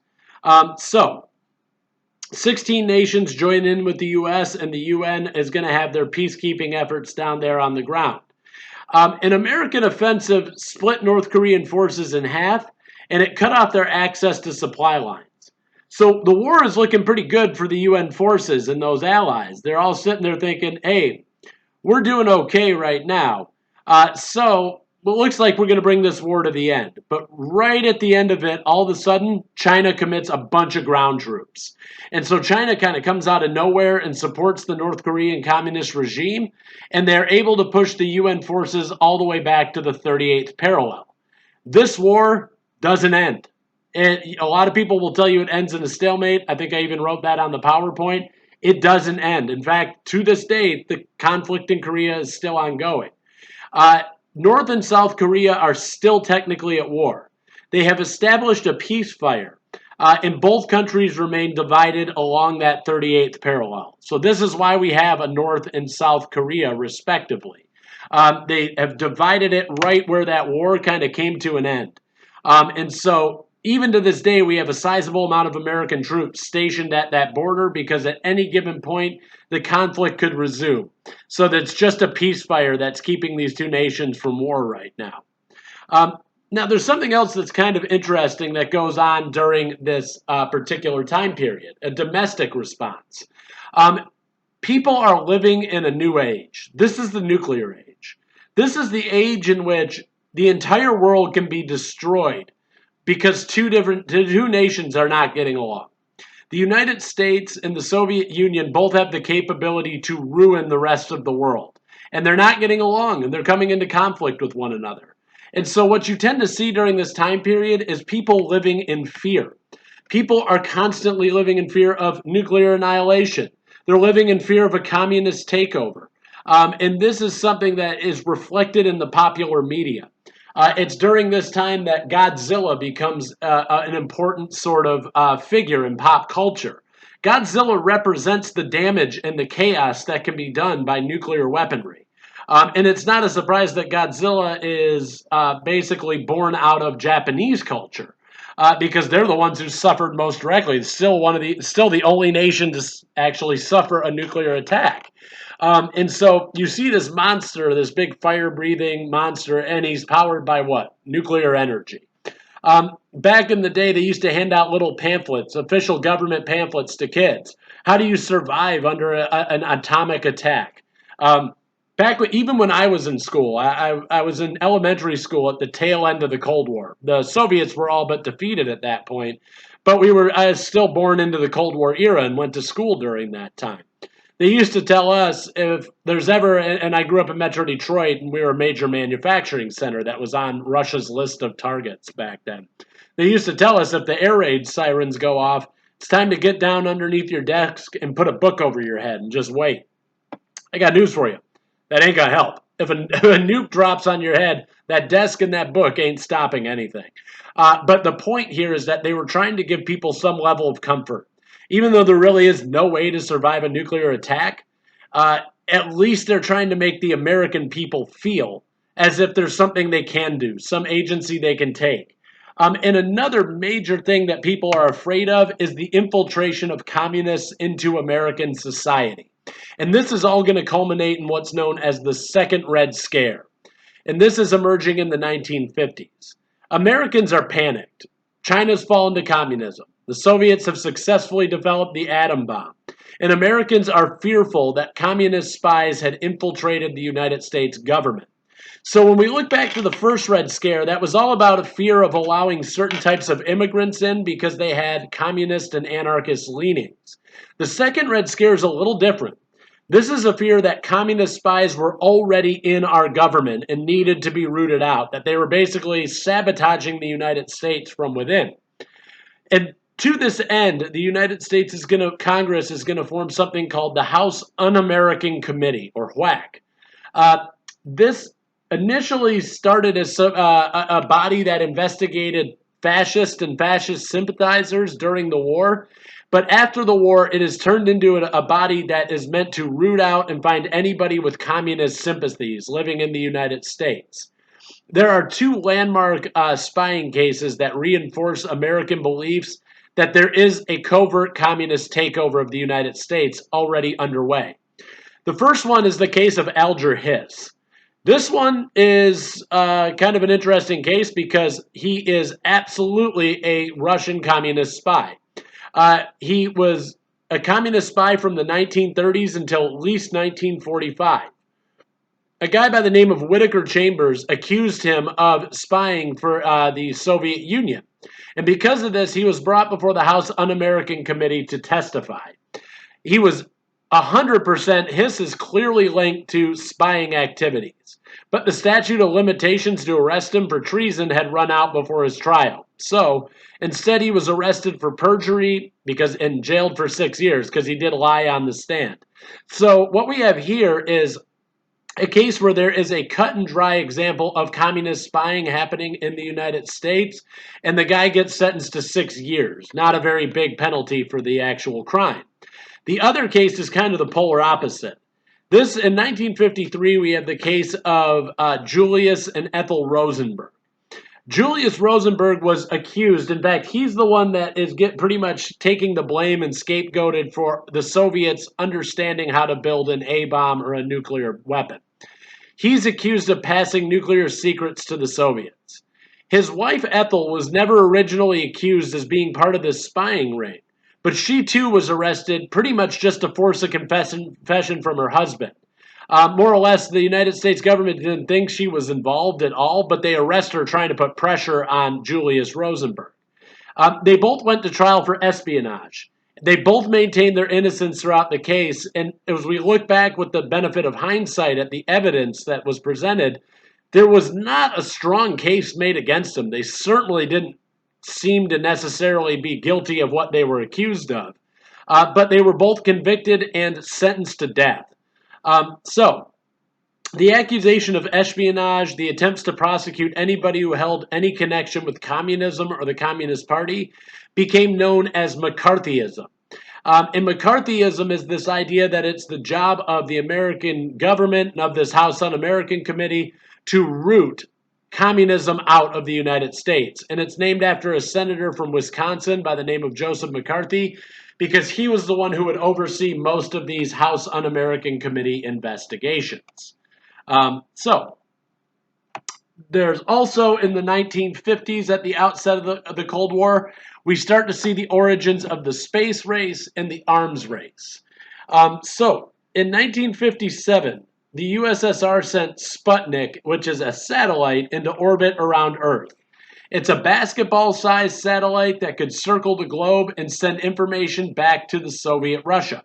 16 nations join in with the U.S., and the UN is going to have their peacekeeping efforts down there on the ground. An American offensive split North Korean forces in half, and it cut off their access to supply lines. So the war is looking pretty good for the UN forces and those allies. They're all sitting there thinking, hey, we're doing okay right now. So it looks like we're going to bring this war to the end. But right at the end of it, all of a sudden, China commits a bunch of ground troops. And so China kind of comes out of nowhere and supports the North Korean communist regime, and they're able to push the UN forces all the way back to the 38th parallel. This war doesn't end. A lot of people will tell you it ends in a stalemate. I think I even wrote that on the PowerPoint. It doesn't end. In fact, to this day, the conflict in Korea is still ongoing. North and South Korea are still technically at war. They have established a ceasefire, and both countries remain divided along that 38th parallel. So this is why we have a North and South Korea, respectively. They have divided it right where that war kind of came to an end. And so even to this day, we have a sizable amount of American troops stationed at that border because at any given point, the conflict could resume. So that's just a ceasefire that's keeping these two nations from war right now. Now, there's something else that's kind of interesting that goes on during this particular time period, a domestic response. People are living in a new age. This is the nuclear age. This is the age in which the entire world can be destroyed because two nations are not getting along. The United States and the Soviet Union both have the capability to ruin the rest of the world. And they're not getting along, and they're coming into conflict with one another. And so what you tend to see during this time period is people living in fear. People are constantly living in fear of nuclear annihilation. They're living in fear of a communist takeover. And this is something that is reflected in the popular media. It's during this time that Godzilla becomes an important sort of figure in pop culture. Godzilla represents the damage and the chaos that can be done by nuclear weaponry. And it's not a surprise that Godzilla is basically born out of Japanese culture because they're the ones who suffered most directly. It's still the only nation to actually suffer a nuclear attack. And so you see this monster, this big fire-breathing monster, and he's powered by what? Nuclear energy. Back in the day, they used to hand out little pamphlets, official government pamphlets to kids. How do you survive under an atomic attack? even when I was in school, I was in elementary school at the tail end of the Cold War. The Soviets were all but defeated at that point, but I was still born into the Cold War era and went to school during that time. They used to tell us if there's ever, and I grew up in Metro Detroit, and we were a major manufacturing center that was on Russia's list of targets back then. They used to tell us if the air raid sirens go off, it's time to get down underneath your desk and put a book over your head and just wait. I got news for you. That ain't gonna help. If if a nuke drops on your head, that desk and that book ain't stopping anything. But the point here is that they were trying to give people some level of comfort. Even though there really is no way to survive a nuclear attack, at least they're trying to make the American people feel as if there's something they can do, some agency they can take. And another major thing that people are afraid of is the infiltration of communists into American society. And this is all going to culminate in what's known as the Second Red Scare. And this is emerging in the 1950s. Americans are panicked. China's fallen to communism. The Soviets have successfully developed the atom bomb. And Americans are fearful that communist spies had infiltrated the United States government. So when we look back to the first Red Scare, that was all about a fear of allowing certain types of immigrants in because they had communist and anarchist leanings. The second Red Scare is a little different. This is a fear that communist spies were already in our government and needed to be rooted out, that they were basically sabotaging the United States from within. And to this end, the United States Congress is going to form something called the House Un-American Committee, or WHAC. This initially started as a body that investigated fascists and fascist sympathizers during the war. But after the war, it has turned into a body that is meant to root out and find anybody with communist sympathies living in the United States. There are two landmark spying cases that reinforce American beliefs that there is a covert communist takeover of the United States already underway. The first one is the case of Alger Hiss. This one is kind of an interesting case because he is absolutely a Russian communist spy. He was a communist spy from the 1930s until at least 1945. A guy by the name of Whittaker Chambers accused him of spying for the Soviet Union. And because of this, he was brought before the House Un-American Committee to testify. He was 100%, Hiss is clearly linked to spying activities. But the statute of limitations to arrest him for treason had run out before his trial. So, instead he was arrested for perjury and jailed for 6 years because he did lie on the stand. So, what we have here is a case where there is a cut and dry example of communist spying happening in the United States, and the guy gets sentenced to 6 years. Not a very big penalty for the actual crime. The other case is kind of the polar opposite. In 1953, we have the case of Julius and Ethel Rosenberg. Julius Rosenberg was accused. In fact, he's the one that is pretty much taking the blame and scapegoated for the Soviets understanding how to build an A-bomb or a nuclear weapon. He's accused of passing nuclear secrets to the Soviets. His wife Ethel was never originally accused as being part of this spying ring, but she too was arrested pretty much just to force a confession from her husband. More or less, the United States government didn't think she was involved at all, but they arrest her trying to put pressure on Julius Rosenberg. They both went to trial for espionage. They both maintained their innocence throughout the case, and as we look back with the benefit of hindsight at the evidence that was presented, there was not a strong case made against them. They certainly didn't seem to necessarily be guilty of what they were accused of, but they were both convicted and sentenced to death. So, the accusation of espionage, the attempts to prosecute anybody who held any connection with communism or the Communist Party, became known as McCarthyism. And McCarthyism is this idea that it's the job of the American government and of this House Un-American Committee to root communism out of the United States. And it's named after a senator from Wisconsin by the name of Joseph McCarthy, because he was the one who would oversee most of these House Un-American Committee investigations. So, there's also in the 1950s, at the outset of the Cold War, we start to see the origins of the space race and the arms race. So, in 1957, the USSR sent Sputnik, which is a satellite, into orbit around Earth. It's a basketball-sized satellite that could circle the globe and send information back to the Soviet Russia.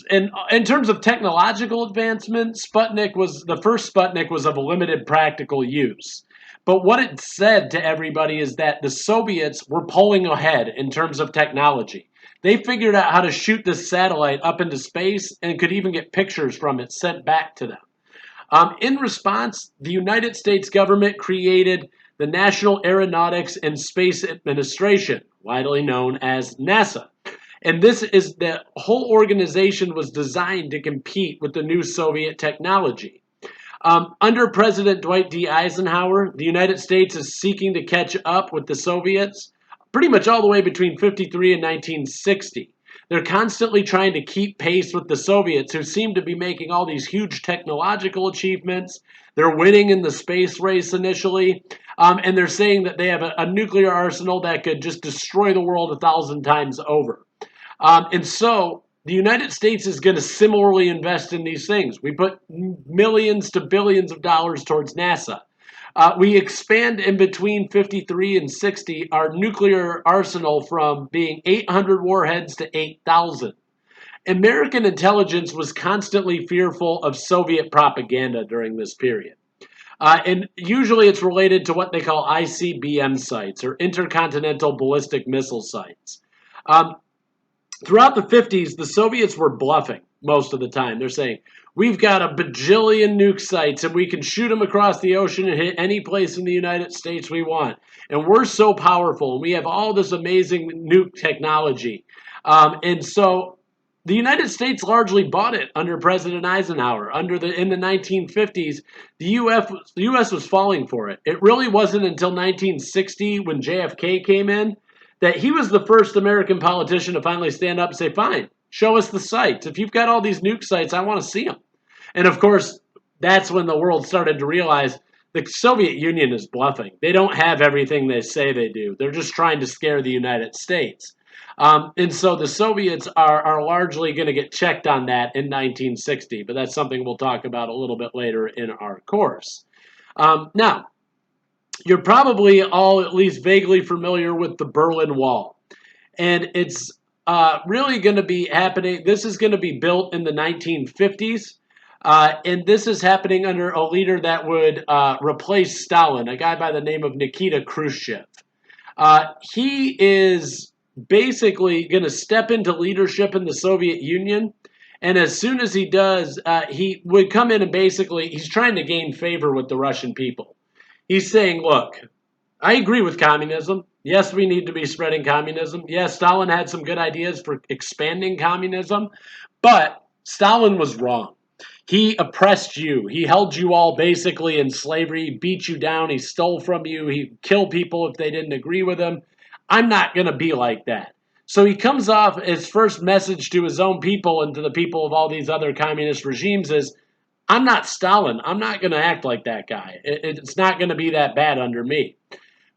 In terms of technological advancement, the first Sputnik was of a limited practical use. But what it said to everybody is that the Soviets were pulling ahead in terms of technology. They figured out how to shoot this satellite up into space and could even get pictures from it sent back to them. In response, the United States government created the National Aeronautics and Space Administration, widely known as NASA. And the whole organization was designed to compete with the new Soviet technology. Under President Dwight D. Eisenhower, the United States is seeking to catch up with the Soviets pretty much all the way between 1953 and 1960. They're constantly trying to keep pace with the Soviets, who seem to be making all these huge technological achievements. They're winning in the space race initially, and they're saying that they have a nuclear arsenal that could just destroy the world 1,000 times over. And so the United States is going to similarly invest in these things. We put millions to billions of dollars towards NASA. We expand in between 53 and 60 our nuclear arsenal from being 800 warheads to 8,000. American intelligence was constantly fearful of Soviet propaganda during this period. And usually it's related to what they call ICBM sites, or intercontinental ballistic missile sites. Throughout the 50s, the Soviets were bluffing most of the time. They're saying, we've got a bajillion nuke sites and we can shoot them across the ocean and hit any place in the United States we want. And we're so powerful and we have all this amazing nuke technology. And so the United States largely bought it under President Eisenhower. In the 1950s, the U.S. was falling for it. It really wasn't until 1960 when JFK came in that he was the first American politician to finally stand up and say, fine, show us the sites. If you've got all these nuke sites, I want to see them. And of course, that's when the world started to realize the Soviet Union is bluffing. They don't have everything they say they do. They're just trying to scare the United States. And so the Soviets are largely going to get checked on that in 1960, but that's something we'll talk about a little bit later in our course. Now, you're probably all at least vaguely familiar with the Berlin Wall. And it's really going to be happening. This is going to be built in the 1950s. And this is happening under a leader that would replace Stalin, a guy by the name of Nikita Khrushchev. He is basically going to step into leadership in the Soviet Union. And as soon as he does, he would come in and basically, he's trying to gain favor with the Russian people. He's saying, look, I agree with communism. Yes, we need to be spreading communism. Yes, Stalin had some good ideas for expanding communism, but Stalin was wrong. He oppressed you. He held you all basically in slavery. He beat you down. He stole from you. He killed people if they didn't agree with him. I'm not going to be like that. So he comes off, his first message to his own people and to the people of all these other communist regimes is, I'm not Stalin. I'm not going to act like that guy. It's not going to be that bad under me.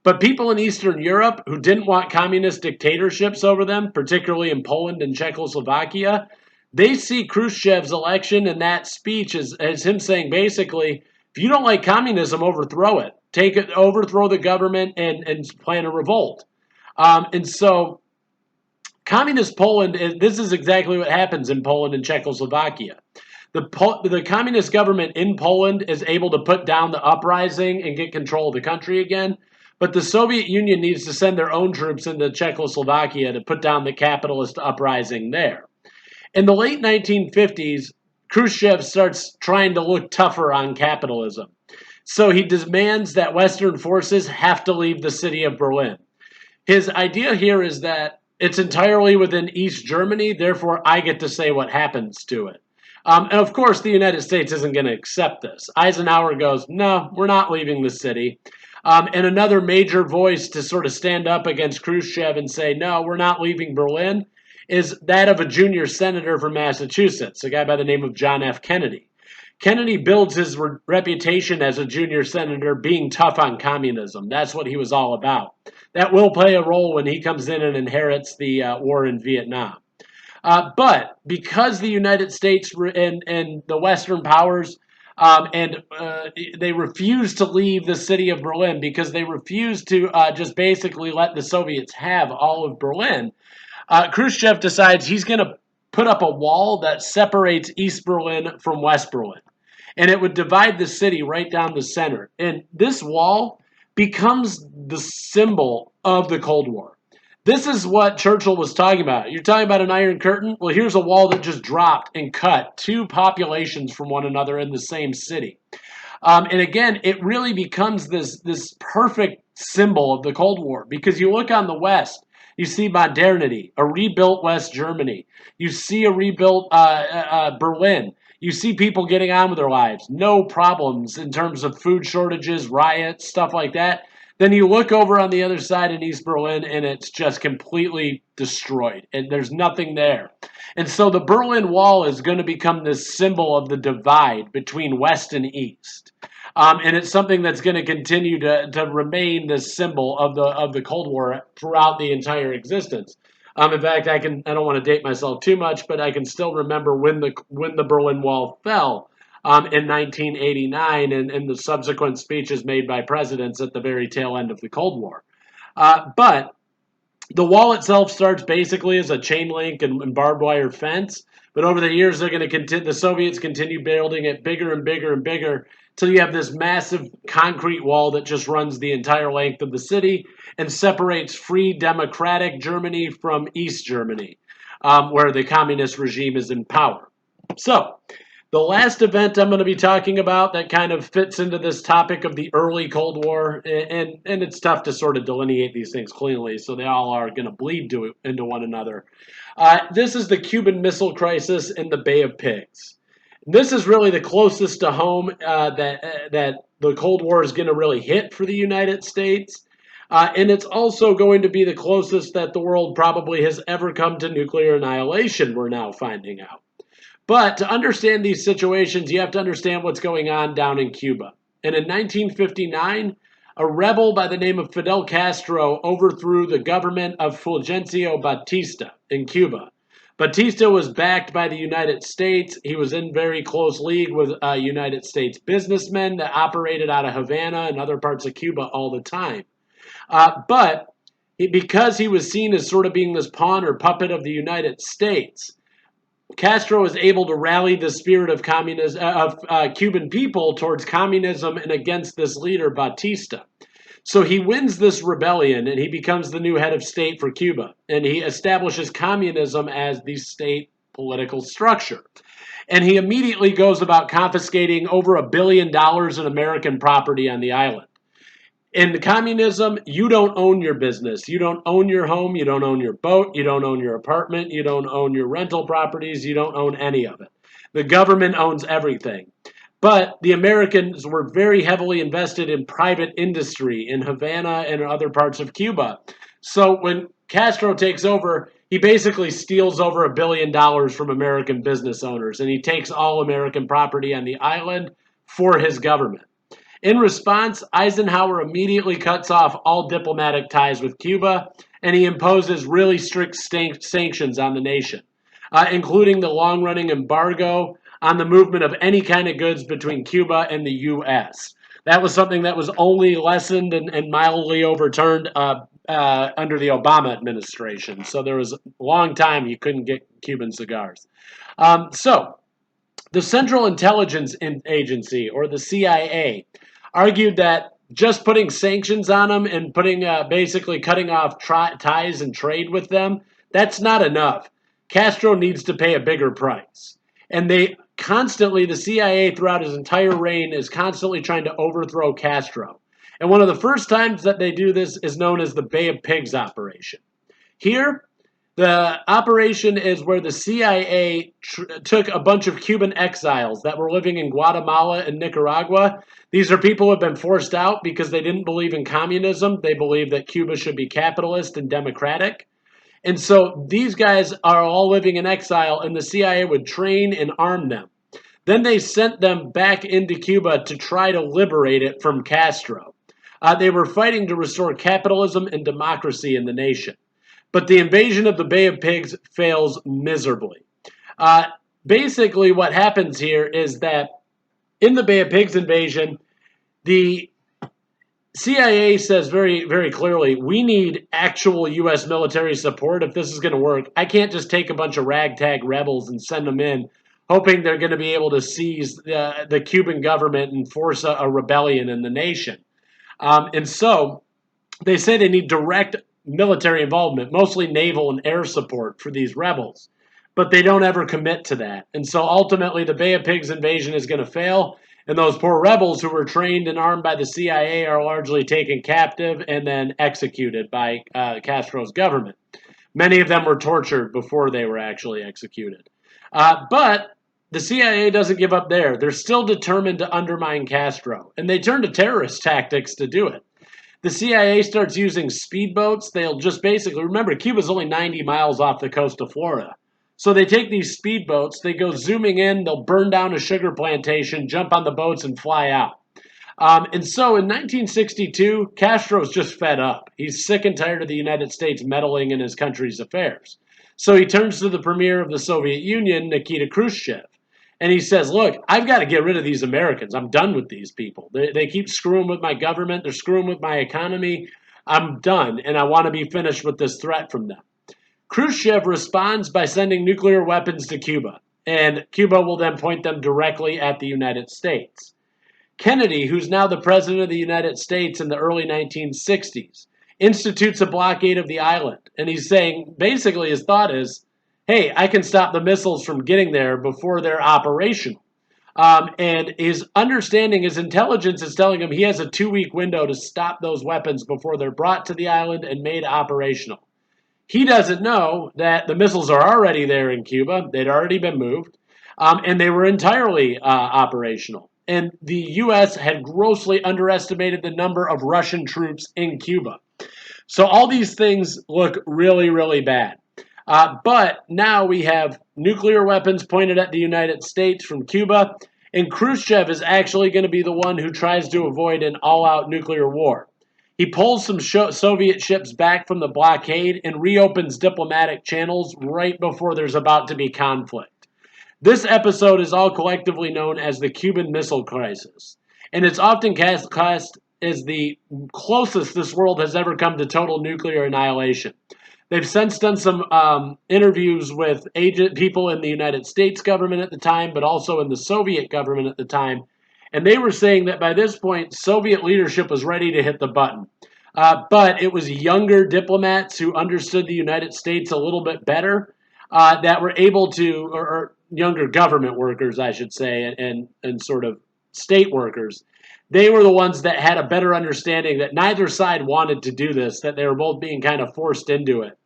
But people in Eastern Europe who didn't want communist dictatorships over them, particularly in Poland and Czechoslovakia, they see Khrushchev's election and that speech as him saying, basically, if you don't like communism, overthrow it. Overthrow the government and plan a revolt. And so Communist Poland, this is exactly what happens in Poland and Czechoslovakia. The communist government in Poland is able to put down the uprising and get control of the country again, but the Soviet Union needs to send their own troops into Czechoslovakia to put down the capitalist uprising there. In the late 1950s, Khrushchev starts trying to look tougher on capitalism. So he demands that Western forces have to leave the city of Berlin. His idea here is that it's entirely within East Germany, therefore I get to say what happens to it. And of course, the United States isn't going to accept this. Eisenhower goes, no, we're not leaving the city. And another major voice to sort of stand up against Khrushchev and say, no, we're not leaving Berlin, is that of a junior senator from Massachusetts, a guy by the name of John F. Kennedy. Kennedy builds his reputation as a junior senator being tough on communism. That's what he was all about. That will play a role when he comes in and inherits the war in Vietnam. But because the United States and the Western powers they refused to leave the city of Berlin because they refused to just basically let the Soviets have all of Berlin, Khrushchev decides he's going to put up a wall that separates East Berlin from West Berlin. And it would divide the city right down the center. And this wall becomes the symbol of the Cold War. This is what Churchill was talking about. You're talking about an Iron Curtain? Well, here's a wall that just dropped and cut two populations from one another in the same city. And again, it really becomes this perfect symbol of the Cold War because you look on the West, you see modernity, a rebuilt West Germany. You see a rebuilt Berlin. You see people getting on with their lives, no problems in terms of food shortages, riots, stuff like that. Then you look over on the other side in East Berlin and it's just completely destroyed and there's nothing there. And so the Berlin Wall is going to become this symbol of the divide between West and East. And it's something that's going to continue to remain this symbol of the Cold War throughout the entire existence. In fact, I don't want to date myself too much, but I can still remember when the Berlin Wall fell in 1989 and the subsequent speeches made by presidents at the very tail end of the Cold War. But the wall itself starts basically as a chain link and barbed wire fence, but over the years they're going to continue. The Soviets continue building it bigger and bigger and bigger till you have this massive concrete wall that just runs the entire length of the city and separates free democratic Germany from East Germany, where the communist regime is in power. So, the last event I'm going to be talking about that kind of fits into this topic of the early Cold War, and it's tough to sort of delineate these things cleanly, so they all are going to bleed into one another. This is the Cuban Missile Crisis in the Bay of Pigs. This is really the closest to home that the Cold War is going to really hit for the United States. And it's also going to be the closest that the world probably has ever come to nuclear annihilation, we're now finding out. But to understand these situations, you have to understand what's going on down in Cuba. And in 1959, a rebel by the name of Fidel Castro overthrew the government of Fulgencio Batista in Cuba. Batista was backed by the United States. He was in very close league with United States businessmen that operated out of Havana and other parts of Cuba all the time. But because he was seen as sort of being this pawn or puppet of the United States, Castro was able to rally the spirit of Cuban people towards communism and against this leader, Batista. So he wins this rebellion and he becomes the new head of state for Cuba. And he establishes communism as the state political structure. And he immediately goes about confiscating over $1 billion in American property on the island. In communism, you don't own your business. You don't own your home. You don't own your boat. You don't own your apartment. You don't own your rental properties. You don't own any of it. The government owns everything. But the Americans were very heavily invested in private industry in Havana and other parts of Cuba. So when Castro takes over, he basically steals over $1 billion from American business owners, and he takes all American property on the island for his government. In response, Eisenhower immediately cuts off all diplomatic ties with Cuba, and he imposes really strict sanctions on the nation, including the long-running embargo on the movement of any kind of goods between Cuba and the U.S. That was something that was only lessened and mildly overturned under the Obama administration. So there was a long time you couldn't get Cuban cigars. So the Central Intelligence Agency, or the CIA, argued that just putting sanctions on them and basically cutting off ties and trade with them, that's not enough. Castro needs to pay a bigger price. And the CIA throughout his entire reign is constantly trying to overthrow Castro. And one of the first times that they do this is known as the Bay of Pigs operation. Here, the operation is where the CIA took a bunch of Cuban exiles that were living in Guatemala and Nicaragua. These are people who have been forced out because they didn't believe in communism. They believed that Cuba should be capitalist and democratic. And so these guys are all living in exile, and the CIA would train and arm them. Then they sent them back into Cuba to try to liberate it from Castro. They were fighting to restore capitalism and democracy in the nation. but the invasion of the Bay of Pigs fails miserably. Basically, what happens here is that in the Bay of Pigs invasion, the CIA says very, very clearly, we need actual U.S. military support if this is going to work. I can't just take a bunch of ragtag rebels and send them in, hoping they're going to be able to seize the Cuban government and force a rebellion in the nation. And so they say they need direct military involvement, mostly naval and air support for these rebels. But they don't ever commit to that. And so ultimately, the Bay of Pigs invasion is going to fail. And those poor rebels who were trained and armed by the CIA are largely taken captive and then executed by Castro's government. Many of them were tortured before they were actually executed. But the CIA doesn't give up there. They're still determined to undermine Castro. And they turn to terrorist tactics to do it. The CIA starts using speedboats. They'll just basically, remember, Cuba's only 90 miles off the coast of Florida. So they take these speedboats, they go zooming in, they'll burn down a sugar plantation, jump on the boats, and fly out. And so in 1962, Castro's just fed up. He's sick and tired of the United States meddling in his country's affairs. So he turns to the premier of the Soviet Union, Nikita Khrushchev, and he says, look, I've got to get rid of these Americans. I'm done with these people. They keep screwing with my government. They're screwing with my economy. I'm done, and I want to be finished with this threat from them. Khrushchev responds by sending nuclear weapons to Cuba, and Cuba will then point them directly at the United States. Kennedy, who's now the president of the United States in the early 1960s, institutes a blockade of the island, and he's saying, basically his thought is, hey, I can stop the missiles from getting there before they're operational. And his understanding, his intelligence is telling him he has a 2-week window to stop those weapons before they're brought to the island and made operational. He doesn't know that the missiles are already there in Cuba. They'd already been moved, and they were entirely operational. And the U.S. had grossly underestimated the number of Russian troops in Cuba. So all these things look really, really bad. But now we have nuclear weapons pointed at the United States from Cuba, and Khrushchev is actually going to be the one who tries to avoid an all-out nuclear war. He pulls some Soviet ships back from the blockade and reopens diplomatic channels right before there's about to be conflict. This episode is all collectively known as the Cuban Missile Crisis, and it's often cast as the closest this world has ever come to total nuclear annihilation. They've since done some interviews with people in the United States government at the time, but also in the Soviet government at the time, and they were saying that by this point, Soviet leadership was ready to hit the button. But it was younger diplomats who understood the United States a little bit better that were able to, or younger government workers, I should say, and sort of state workers. They were the ones that had a better understanding that neither side wanted to do this, that they were both being kind of forced into it.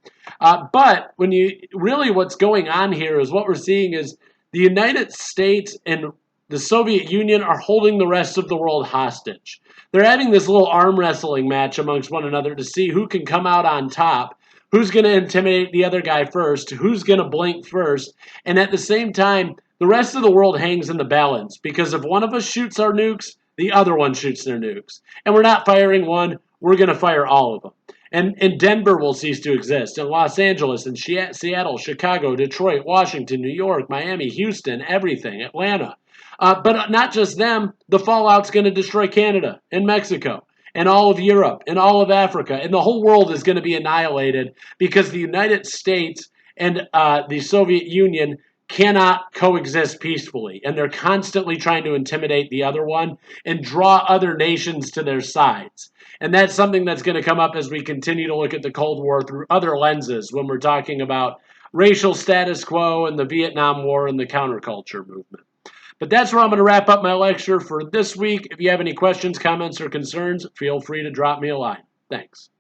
But when what's going on here is what we're seeing is the United States and the Soviet Union are holding the rest of the world hostage. They're having this little arm wrestling match amongst one another to see who can come out on top, who's going to intimidate the other guy first, who's going to blink first, and at the same time, the rest of the world hangs in the balance, because if one of us shoots our nukes, the other one shoots their nukes. And we're not firing one, we're going to fire all of them. And Denver will cease to exist, and Los Angeles, and Seattle, Chicago, Detroit, Washington, New York, Miami, Houston, everything, Atlanta. But not just them, the fallout's going to destroy Canada and Mexico and all of Europe and all of Africa. And the whole world is going to be annihilated because the United States and the Soviet Union cannot coexist peacefully. And they're constantly trying to intimidate the other one and draw other nations to their sides. And that's something that's going to come up as we continue to look at the Cold War through other lenses when we're talking about racial status quo and the Vietnam War and the counterculture movement. But that's where I'm going to wrap up my lecture for this week. If you have any questions, comments, or concerns, feel free to drop me a line. Thanks.